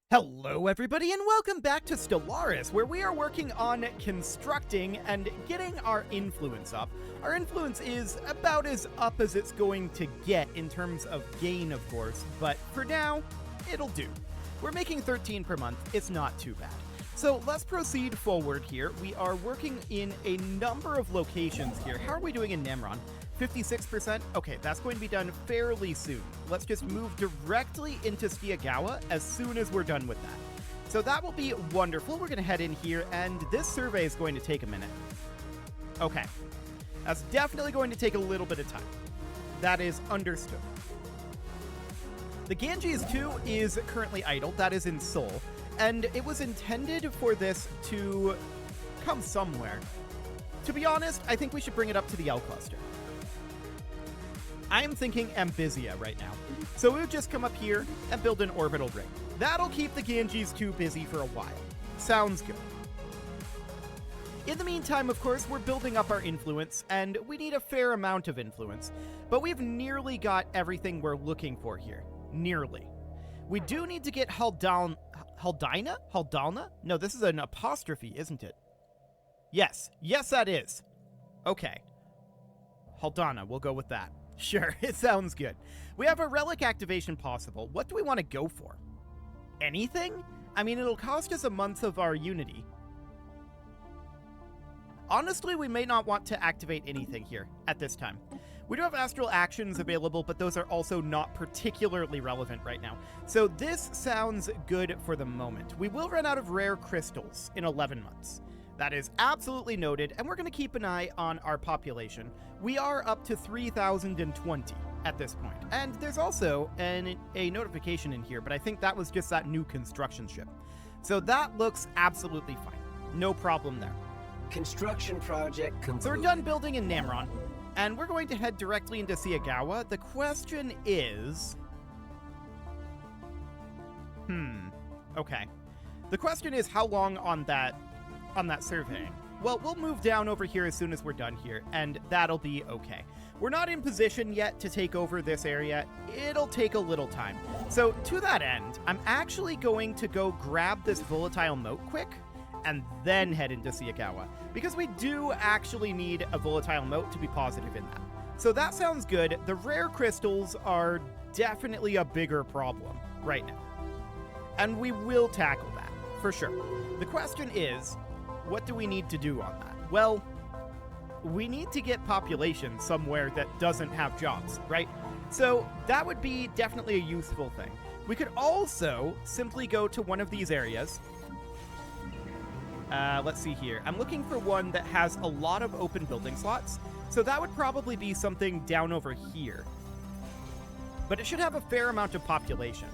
Hello everybody and welcome back to Stellaris, where we are working on constructing and getting our influence up. Our influence is about as up as it's going to get in terms of gain, of course, but for now, it'll do. We're making 13 per month, it's not too bad. So let's proceed forward here. We are working in a number of locations here. How are we doing in Namron? 56%? Okay, that's going to be done fairly soon. Let's just move directly into Steagawa as soon as we're done with that. So that will be wonderful. We're going to head in here, and this survey is going to take a minute. Okay. That's definitely going to take a little bit of time. That is understood. The Ganges 2 is currently idle. That is in Seoul. And it was intended for this to come somewhere. To be honest, I think we should bring it up to the L cluster. I'm thinking Ambizia right now. So we would just come up here and build an orbital ring. That'll keep the Ganges 2 busy for a while. Sounds good. In the meantime, of course, we're building up our influence, and we need a fair amount of influence. But we've nearly got everything we're looking for here. Nearly. We do need to get Haldalna? No, this is an apostrophe, isn't it? Yes. Yes, that is. Okay. Haldana, we'll go with that. Sure, it sounds good. We have a relic activation possible. What do we want to go for? Anything? I mean, it'll cost us a month of our Unity. Honestly, we may not want to activate anything here at this time. We do have astral actions available, but those are also not particularly relevant right now. So this sounds good for the moment. We will run out of rare crystals in 11 months. That is absolutely noted, and we're going to keep an eye on our population. We are up to 3,020 at this point. And there's also a notification in here, but I think that was just that new construction ship. So that looks absolutely fine. No problem there. Construction project concluded. So we're done building in Namron, and we're going to head directly into Steagawa. The question is... Okay. The question is how long on that surveying. Well, we'll move down over here as soon as we're done here, and that'll be okay. We're not in position yet to take over this area. It'll take a little time. So to that end, I'm actually going to go grab this volatile mote quick, and then head into Steagawa, because we do actually need a volatile mote to be positive in that. So that sounds good. The rare crystals are definitely a bigger problem right now, and we will tackle that, for sure. The question is, what do we need to do on that? Well, we need to get population somewhere that doesn't have jobs, right? So that would be definitely a useful thing. We could also simply go to one of these areas. Let's see here. I'm looking for one that has a lot of open building slots. So that would probably be something down over here. But it should have a fair amount of population.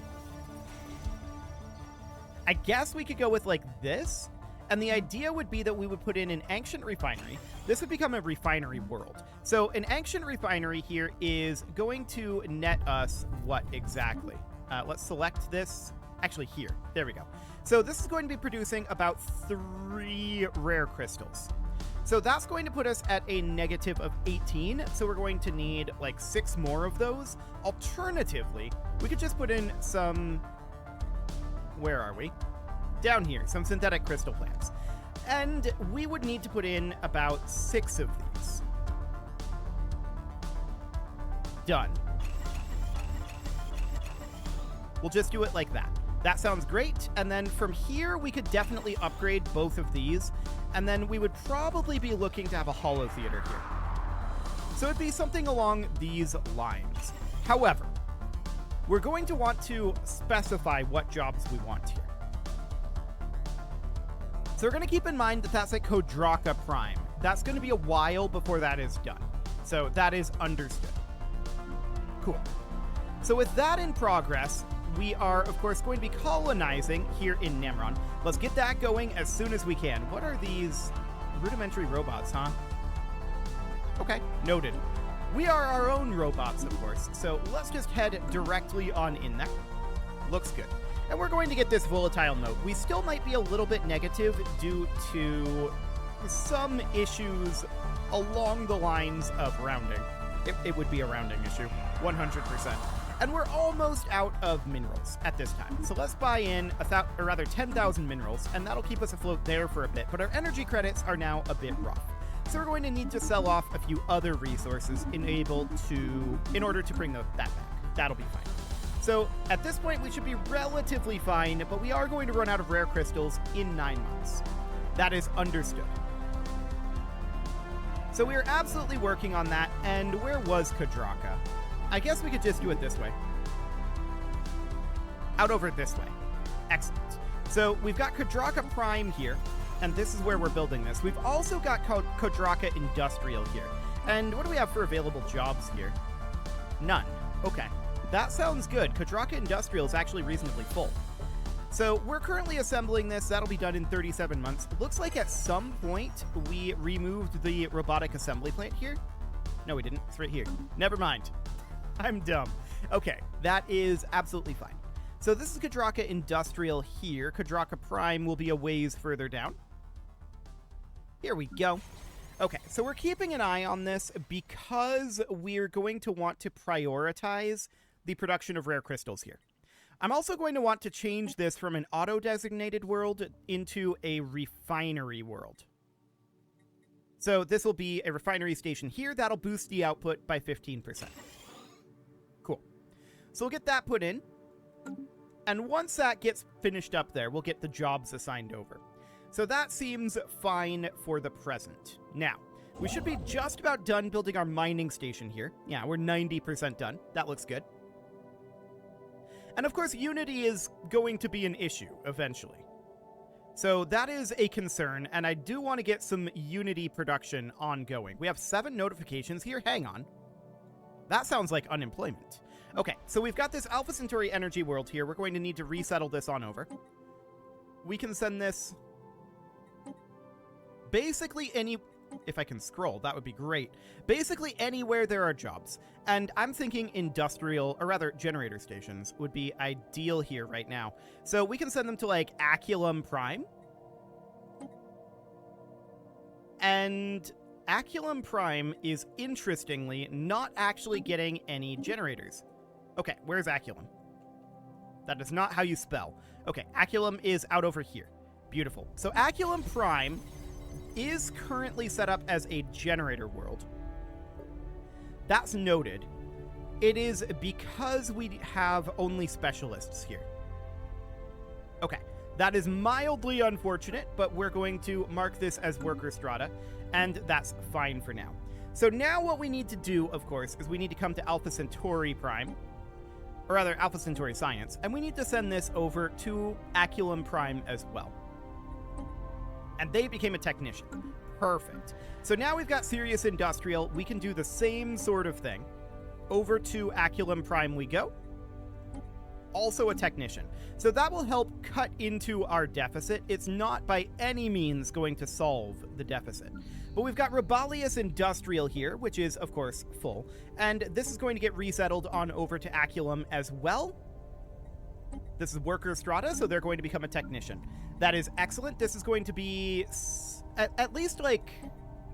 I guess we could go with like this. And the idea would be that we would put in an ancient refinery. This would become a refinery world. So an ancient refinery here is going to net us what exactly? Let's select this. Actually, here. There we go. So this is going to be producing about 3 rare crystals. So that's going to put us at a negative of 18. So we're going to need like 6 more of those. Alternatively, we could just put in some... Where are we? Down here, some synthetic crystal plants. And we would need to put in about 6 of these. Done. We'll just do it like that. That sounds great. And then from here, we could definitely upgrade both of these. And then we would probably be looking to have a holo theater here. So it'd be something along these lines. However, we're going to want to specify what jobs we want here. So we're going to keep in mind that that's at Kodraka Prime. That's going to be a while before that is done. So that is understood. Cool. So with that in progress, we are, of course, going to be colonizing here in Namron. Let's get that going as soon as we can. What are these rudimentary robots, huh? Okay, noted. We are our own robots, of course, so let's just head directly on in there. Looks good. And we're going to get this volatile note. We still might be a little bit negative due to some issues along the lines of rounding. It would be a rounding issue, 100%. And we're almost out of minerals at this time. So let's buy in 10,000 minerals, and that'll keep us afloat there for a bit. But our energy credits are now a bit rough. So we're going to need to sell off a few other resources in order to bring that back. That'll be fine. So at this point, we should be relatively fine, but we are going to run out of rare crystals in 9 months. That is understood. So we are absolutely working on that, and where was Kadraka? I guess we could just do it this way. Out over this way. Excellent. So we've got Kadraka Prime here, and this is where we're building this. We've also got Kadraka Industrial here. And what do we have for available jobs here? None. Okay. That sounds good. Kadraka Industrial is actually reasonably full. So we're currently assembling this. That'll be done in 37 months. It looks like at some point we removed the robotic assembly plant here. No, we didn't. It's right here. Never mind. I'm dumb. Okay, that is absolutely fine. So this is Kadraka Industrial here. Kadraka Prime will be a ways further down. Here we go. Okay, so we're keeping an eye on this because we're going to want to prioritize the production of rare crystals here. I'm also going to want to change this from an auto-designated world into a refinery world. So this will be a refinery station here. That'll boost the output by 15%. Cool. So we'll get that put in. And once that gets finished up there, we'll get the jobs assigned over. So that seems fine for the present. Now, we should be just about done building our mining station here. Yeah, we're 90% done. That looks good. And of course, Unity is going to be an issue eventually. So that is a concern, and I do want to get some Unity production ongoing. We have 7 notifications here. Hang on. That sounds like unemployment. Okay, so we've got this Alpha Centauri energy world here. We're going to need to resettle this on over. We can send this basically if I can scroll, that would be great. Basically anywhere there are jobs. And I'm thinking industrial, or rather generator stations, would be ideal here right now. So we can send them to like Aculum Prime. And Aculum Prime is interestingly not actually getting any generators. Okay, where's Aculum? That is not how you spell. Okay, Aculum is out over here. Beautiful. So Aculum Prime is currently set up as a generator world. That's noted. It is because we have only specialists here. Okay, that is mildly unfortunate, but we're going to mark this as worker strata, and that's fine for now. So now what we need to do, of course, is we need to come to Alpha Centauri Prime, or rather Alpha Centauri Science, and we need to send this over to Aculum Prime as well. And they became a technician. Perfect. So now we've got Sirius Industrial. We can do the same sort of thing. Over to Aculum Prime we go. Also a technician. So that will help cut into our deficit. It's not by any means going to solve the deficit. But we've got Robalius Industrial here, which is, of course, full. And this is going to get resettled on over to Aculum as well. This is worker strata, so they're going to become a technician. That is excellent. This is going to be at least like...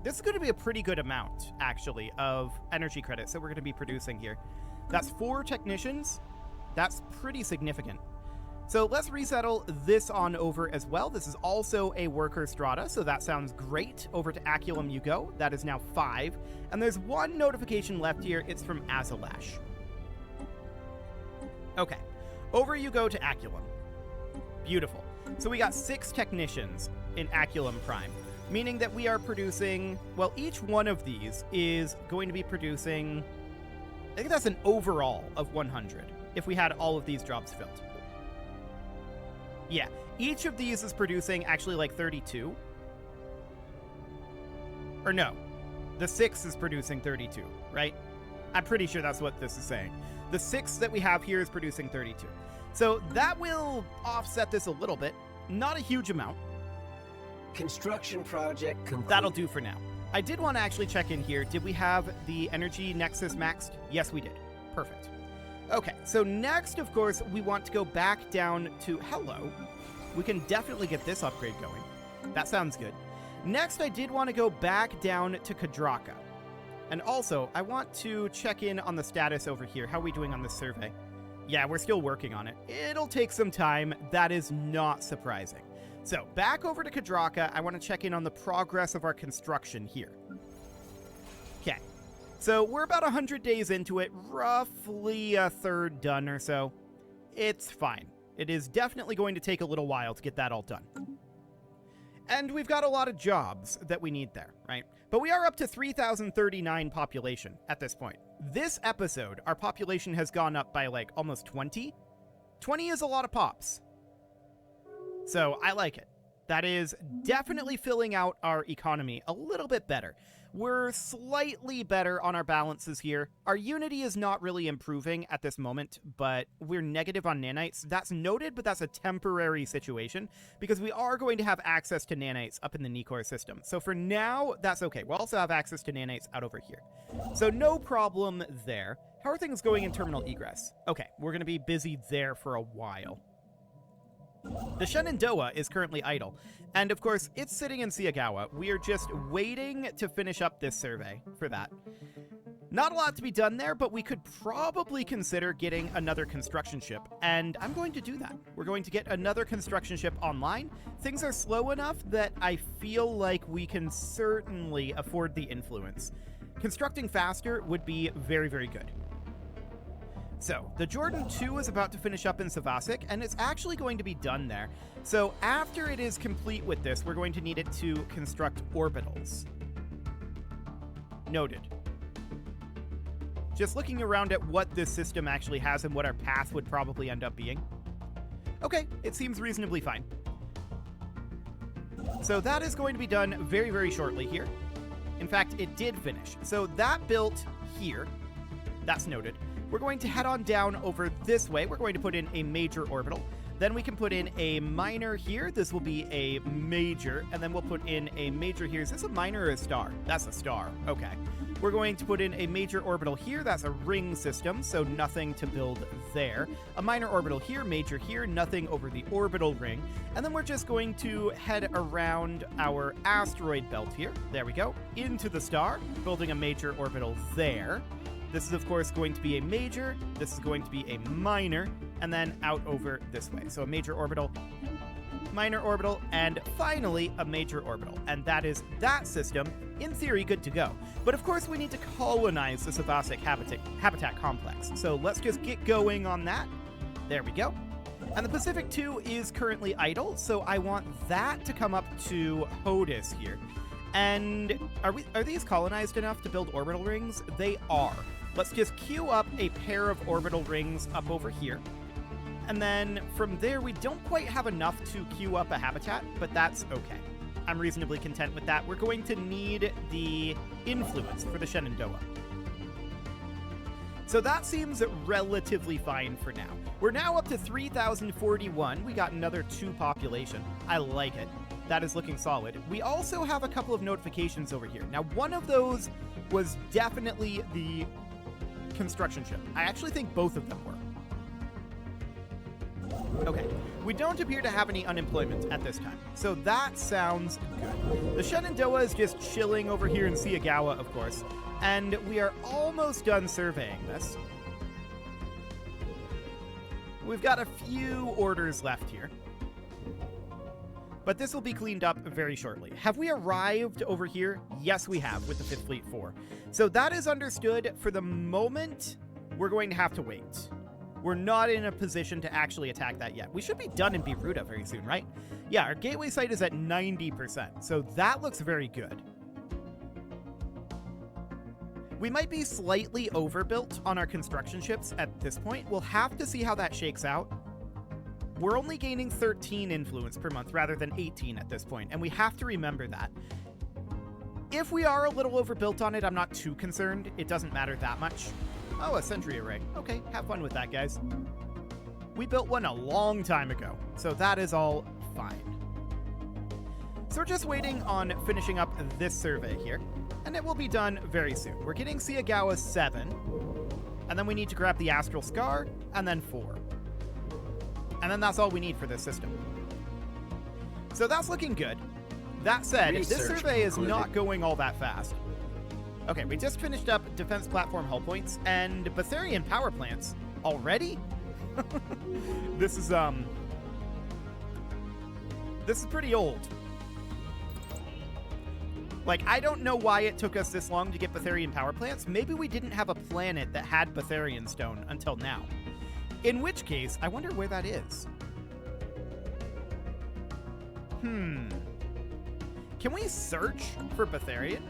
This is going to be a pretty good amount, actually, of energy credits that we're going to be producing here. That's 4 technicians. That's pretty significant. So let's resettle this on over as well. This is also a worker strata, so that sounds great. Over to Aculum you go. That is now 5. And there's 1 notification left here. It's from Azalash. Okay. Over you go to Aculum. Beautiful. So we got 6 technicians in Aculum Prime, meaning that we are producing, well, each one of these is going to be producing, I think that's an overall of 100, if we had all of these jobs filled. Yeah, each of these is producing actually like 32. Or no, the 6 is producing 32, right? I'm pretty sure that's what this is saying. The 6 that we have here is producing 32. So that will offset this a little bit. Not a huge amount. Construction project complete. That'll do for now. I did want to actually check in here. Did we have the energy nexus maxed? Yes, we did. Perfect. Okay, so next, of course, we want to go back down to... Hello. We can definitely get this upgrade going. That sounds good. Next, I did want to go back down to Kadraka. And also, I want to check in on the status over here. How are we doing on this survey? Yeah, we're still working on it. It'll take some time. That is not surprising. So, back over to Kadraka, I want to check in on the progress of our construction here. Okay. So, we're about 100 days into it, roughly a third done or so. It's fine. It is definitely going to take a little while to get that all done. And we've got a lot of jobs that we need there, right? But we are up to 3,039 population at this point. This episode, our population has gone up by like almost 20. 20 is a lot of pops. So I like it. That is definitely filling out our economy a little bit better. We're slightly better on our balances here. Our unity is not really improving at this moment, but we're negative on nanites. That's noted, but that's a temporary situation because we are going to have access to nanites up in the Nikor system. So for now, that's okay. We'll also have access to nanites out over here. So no problem there. How are things going in terminal egress? Okay, we're going to be busy there for a while. The Shenandoah is currently idle, and of course, it's sitting in Siagawa. We are just waiting to finish up this survey for that. Not a lot to be done there, but we could probably consider getting another construction ship, and I'm going to do that. We're going to get another construction ship online. Things are slow enough that I feel like we can certainly afford the influence. Constructing faster would be very, very good. So, the Jordan 2 is about to finish up in Savasik, and it's actually going to be done there. So, after it is complete with this, we're going to need it to construct orbitals. Noted. Just looking around at what this system actually has and what our path would probably end up being. Okay, it seems reasonably fine. So that is going to be done very, very shortly here. In fact, it did finish. So that built here. That's noted. We're going to head on down over this way. We're going to put in a major orbital. Then we can put in a minor here. This will be a major. And then we'll put in a major here. Is this a minor or a star? That's a star. Okay. We're going to put in a major orbital here. That's a ring system, so nothing to build there. A minor orbital here, major here, nothing over the orbital ring. And then we're just going to head around our asteroid belt here. There we go. Into the star, building a major orbital there. This is, of course, going to be a major. This is going to be a minor, and then out over this way. So a major orbital, minor orbital, and finally a major orbital. And that is that system, in theory, good to go. But of course, we need to colonize the Savasik habitat complex. So let's just get going on that. There we go. And the Pacific 2 is currently idle, so I want that to come up to HODIS here. And are these colonized enough to build orbital rings? They are. Let's just queue up a pair of orbital rings up over here. And then from there, we don't quite have enough to queue up a habitat, but that's okay. I'm reasonably content with that. We're going to need the influence for the Shenandoah. So that seems relatively fine for now. We're now up to 3,041. We got another 2 population. I like it. That is looking solid. We also have a couple of notifications over here. Now, one of those was definitely the construction ship. I actually think both of them were. Okay, we don't appear to have any unemployment at this time, so that sounds good. The Shenandoah is just chilling over here in Siagawa, of course, and we are almost done surveying this. We've got a few orders left here, but this will be cleaned up very shortly. Have we arrived over here? Yes, we have, with the 5th Fleet 4. So that is understood. For the moment, we're going to have to wait. We're not in a position to actually attack that yet. We should be done in Biruta very soon, right? Yeah, our gateway site is at 90%, so that looks very good. We might be slightly overbuilt on our construction ships at this point. We'll have to see how that shakes out. We're only gaining 13 influence per month rather than 18 at this point, and we have to remember that. If we are a little overbuilt on it, I'm not too concerned. It doesn't matter that much. Oh, a sentry array. Okay, have fun with that, guys. We built one a long time ago, so that is all fine. So we're just waiting on finishing up this survey here, and it will be done very soon. We're getting Siagawa 7, and then we need to grab the Astral Scar, and then 4. And then that's all we need for this system. So that's looking good. That said, this survey is not going all that fast. Okay, we just finished up defense platform hull points and Betharian power plants already? This is pretty old. Like, I don't know why it took us this long to get Betharian power plants. Maybe we didn't have a planet that had Betharian stone until now. In which case, I wonder where that is. Can we search for Betharian?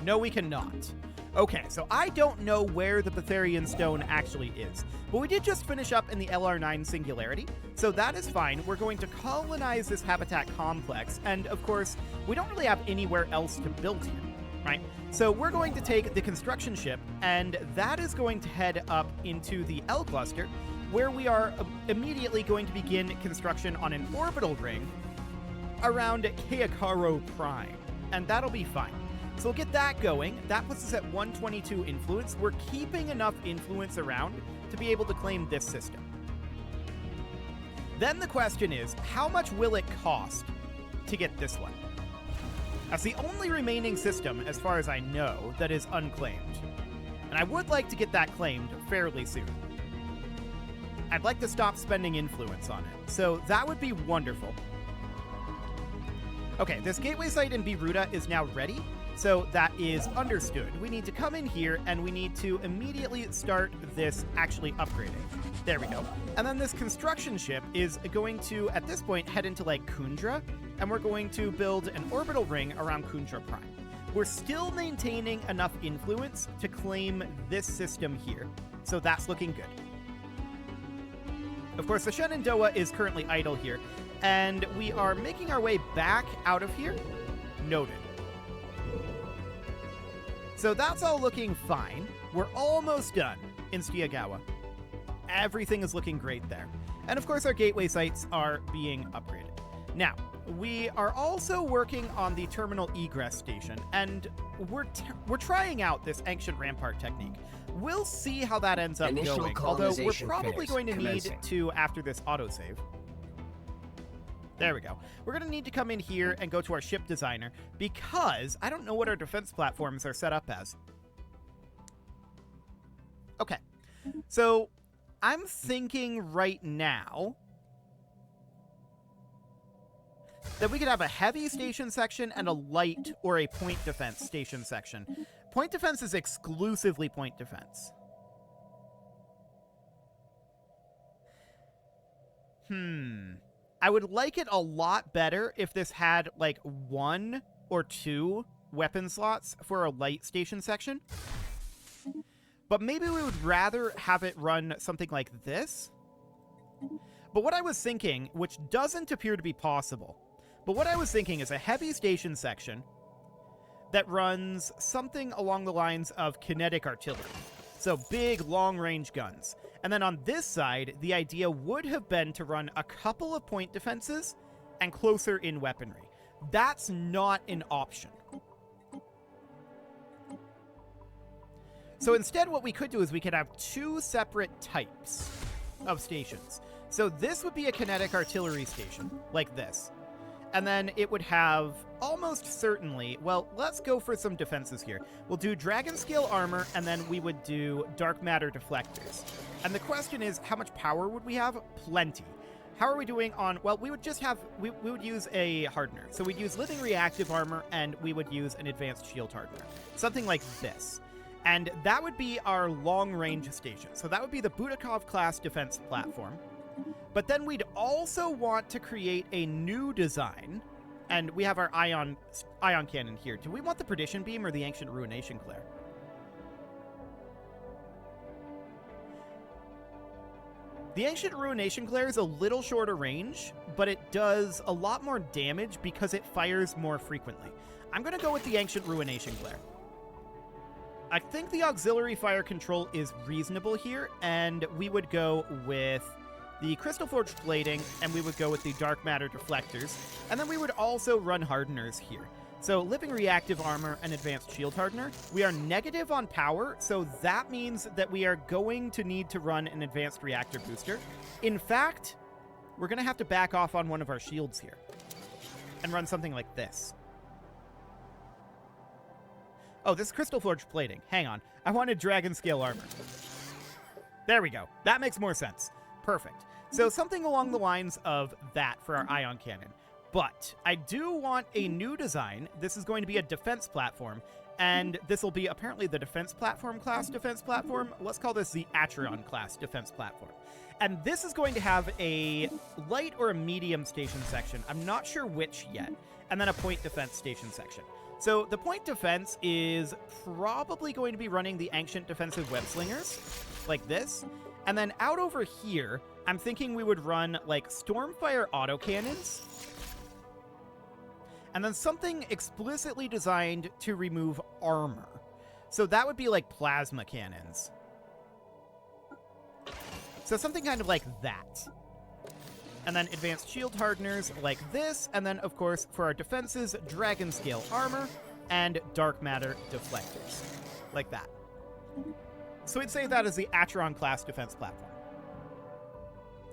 No, we cannot. Okay, so I don't know where the Betharian stone actually is, but we did just finish up in the LR9 Singularity, so that is fine. We're going to colonize this habitat complex, and of course, we don't really have anywhere else to build here, right? So we're going to take the construction ship, and that is going to head up into the L cluster, where we are immediately going to begin construction on an orbital ring around Keakaro Prime, and that'll be fine. So we'll get that going. That puts us at 122 influence. We're keeping enough influence around to be able to claim this system. Then the question is, how much will it cost to get this one? That's the only remaining system, as far as I know, that is unclaimed. And I would like to get that claimed fairly soon. I'd like to stop spending influence on it, so that would be wonderful. Okay, this gateway site in Biruta is now ready. So that is understood. We need to come in here and we need to immediately start this actually upgrading. There we go. And then this construction ship is going to, at this point, head into like Kundra, and we're going to build an orbital ring around Kundra Prime. We're still maintaining enough influence to claim this system here. So that's looking good. Of course, the Shenandoah is currently idle here, and we are making our way back out of here. Noted. So that's all looking fine. We're almost done in Stiagawa. Everything is looking great there. And of course, our gateway sites are being upgraded. Now, we are also working on the terminal egress station, and we're trying out this ancient rampart technique. We'll see how that ends up going, although we're probably going to need to, after this autosave. There we go. We're going to need to come in here and go to our ship designer because I don't know what our defense platforms are set up as. Okay. So I'm thinking right now that we could have a heavy station section and a light or a point defense station section. Point defense is exclusively point defense. I would like it a lot better if this had, like, 1 or 2 weapon slots for a light station section. But maybe we would rather have it run something like this. But what I was thinking, which doesn't appear to be possible, but what I was thinking is a heavy station section that runs something along the lines of kinetic artillery. So big, long-range guns. And then on this side, the idea would have been to run a couple of point defenses and closer in weaponry. That's not an option. So instead, what we could do is we could have 2 separate types of stations. So this would be a kinetic artillery station, like this. And then it would have almost certainly, well, let's go for some defenses here. We'll do dragon scale armor, and then we would do dark matter deflectors. And the question is, how much power would we have? Plenty. How are we doing on, well, we would just have, we would use a hardener. So we'd use living reactive armor, and we would use an advanced shield hardener. Something like this. And that would be our long-range station. So that would be the Budakov class defense platform. But then we'd also want to create a new design, and we have our ion cannon here. Do we want the Perdition Beam or the Ancient Ruination Glare? The Ancient Ruination Glare is a little shorter range, but it does a lot more damage because it fires more frequently. I'm going to go with the Ancient Ruination Glare. I think the auxiliary fire control is reasonable here, and we would go with the Crystal Forged Blading, and we would go with the Dark Matter Deflectors, and then we would also run Hardeners here. So Living Reactive Armor and Advanced Shield Hardener. We are negative on power, so that means that we are going to need to run an Advanced Reactor Booster. In fact, we're going to have to back off on one of our shields here and run something like this. Oh, this is crystal forged plating. Hang on. I wanted dragon scale armor. There we go. That makes more sense. Perfect. So something along the lines of that for our ion cannon. But I do want a new design. This is going to be a defense platform, and this will be apparently the defense platform class defense platform. Let's call this the Acheron class defense platform. And this is going to have a light or a medium station section. I'm not sure which yet. And then a point defense station section. So the point defense is probably going to be running the ancient defensive web slingers, like this. And then out over here, I'm thinking we would run like Stormfire autocannons. And then something explicitly designed to remove armor. So that would be like plasma cannons. So something kind of like that. And then advanced shield hardeners like this. And then, of course, for our defenses, dragon scale armor and dark matter deflectors. Like that. So we'd say that is the Acheron class defense platform.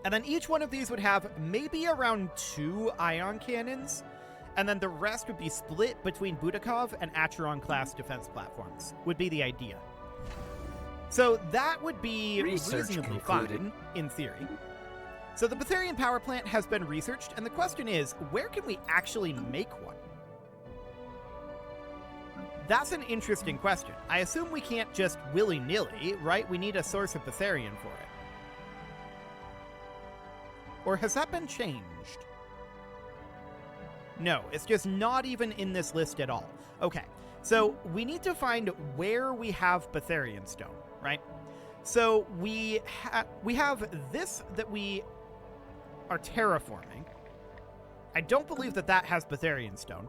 And then each one of these would have maybe around 2 ion cannons. And then the rest would be split between Budakov and Acheron class defense platforms, would be the idea. So that would be reasonably fine, in theory. So the Betharian power plant has been researched, and the question is, where can we actually make one? That's an interesting question. I assume we can't just willy-nilly, right? We need a source of Betharian for it. Or has that been changed? No, it's just not even in this list at all. Okay, so we need to find where we have Betharian stone, right? So we have this that we are terraforming. I don't believe that that has Betharian stone.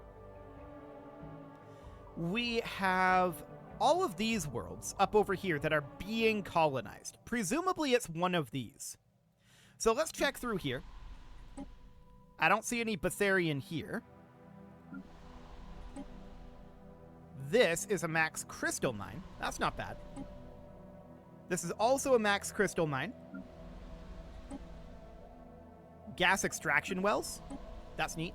We have all of these worlds up over here that are being colonized. Presumably it's one of these. So let's check through here. I don't see any Betharian here. This is a max crystal mine. That's not bad. This is also a max crystal mine. Gas extraction wells. That's neat.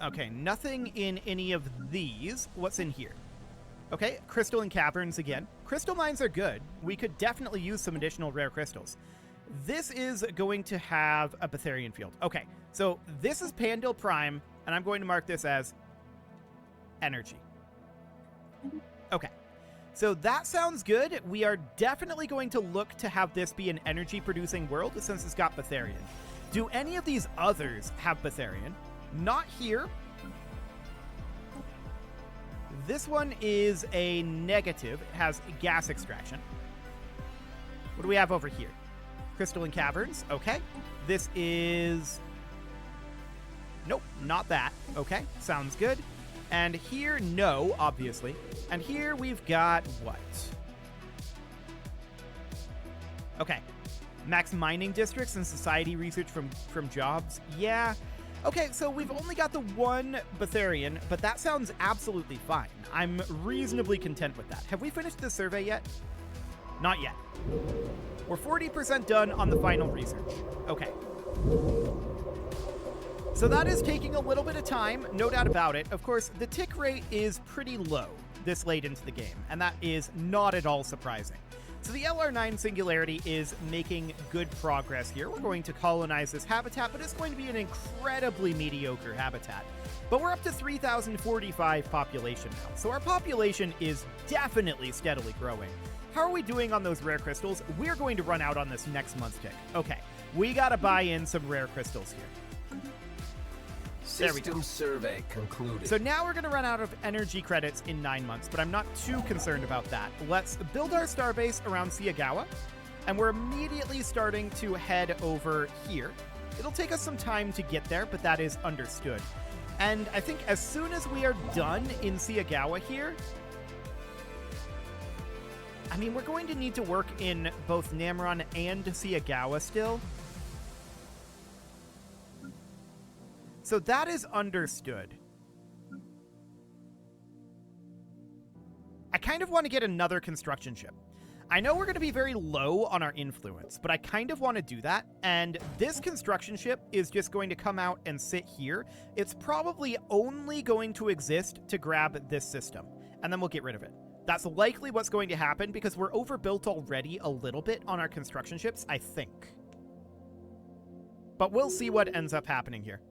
Okay, nothing in any of these. What's in here? Okay, crystal and caverns again. Crystal mines are good. We could definitely use some additional rare crystals. This is going to have a Betharian field. Okay, so this is Pandil Prime, and I'm going to mark this as energy. Okay, so that sounds good. We are definitely going to look to have this be an energy-producing world since it's got Betharian. Do any of these others have Betharian? Not here. This one is a negative. It has gas extraction. What do we have over here? Crystal and caverns. Okay. This is... Nope, not that. Okay, sounds good. And here, no, obviously. And here we've got what? Okay. Max mining districts and society research from jobs. Yeah. Okay, so we've only got the one Betharian, but that sounds absolutely fine. I'm reasonably content with that. Have we finished the survey yet? Not yet. We're 40% done on the final research. Okay. So that is taking a little bit of time, no doubt about it. Of course, the tick rate is pretty low this late into the game, and that is not at all surprising. So the LR9 Singularity is making good progress here. We're going to colonize this habitat, but it's going to be an incredibly mediocre habitat. But we're up to 3,045 population now, so our population is definitely steadily growing. How are we doing on those rare crystals? We're going to run out on this next month's tick. Okay, we gotta buy in some rare crystals here. There we go. System survey concluded. So now we're going to run out of energy credits in 9 months, but I'm not too concerned about that. Let's build our starbase around Siagawa, and we're immediately starting to head over here. It'll take us some time to get there, but that is understood. And I think as soon as we are done in Siagawa here, I mean, we're going to need to work in both Namron and Siagawa still. So that is understood. I kind of want to get another construction ship. I know we're going to be very low on our influence, but I kind of want to do that, and this construction ship is just going to come out and sit here. It's probably only going to exist to grab this system, and then we'll get rid of it. That's likely what's going to happen because we're overbuilt already a little bit on our construction ships, I think. But we'll see what ends up happening here.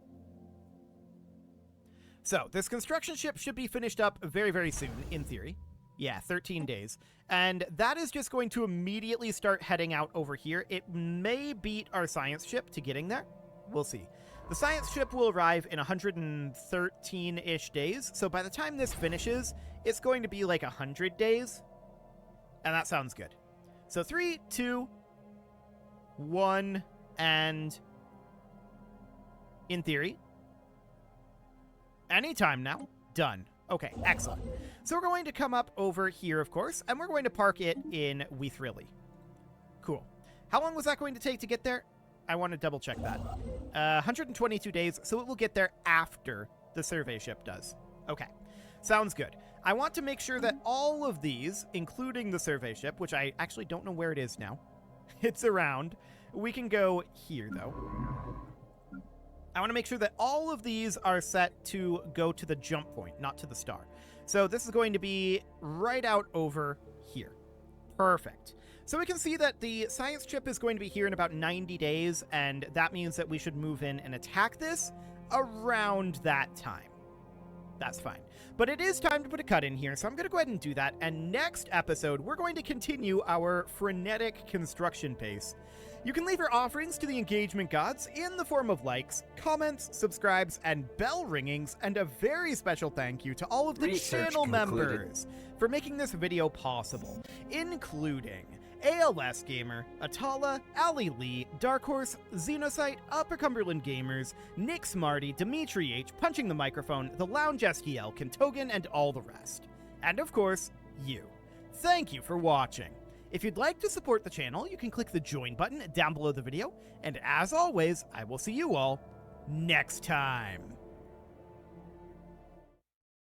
So, this construction ship should be finished up very, very soon, in theory. Yeah, 13 days. And that is just going to immediately start heading out over here. It may beat our science ship to getting there. We'll see. The science ship will arrive in 113-ish days. So by the time this finishes, it's going to be like 100 days. And that sounds good. So 3, 2, 1, and in theory, anytime now, done. Okay, excellent. So we're going to come up over here, of course, and we're going to park it in Weathrili. Cool. How long was that going to take to get there? I want to double check that. 122 days, so it will get there after the survey ship does. Okay, sounds good. I want to make sure that all of these, including the survey ship, which I actually don't know where it is now. It's around. We can go here, though. I want to make sure that all of these are set to go to the jump point, not to the star. So this is going to be right out over here. Perfect. So we can see that the science chip is going to be here in about 90 days, and that means that we should move in and attack this around that time. That's fine. But it is time to put a cut in here, so I'm going to go ahead and do that. And next episode, we're going to continue our frenetic construction pace. You can leave your offerings to the engagement gods in the form of likes, comments, subscribes, and bell ringings, and a very special thank you to all of the channel members for making this video possible, including ALS Gamer, Atala, Ali Lee, Dark Horse, Xenocyte, Upper Cumberland Gamers, Nick Smarty, Dimitri H, Punching the Microphone, The Lounge STL, Kentogan, and all the rest. And of course, you. Thank you for watching. If you'd like to support the channel, you can click the join button down below the video, and as always, I will see you all next time.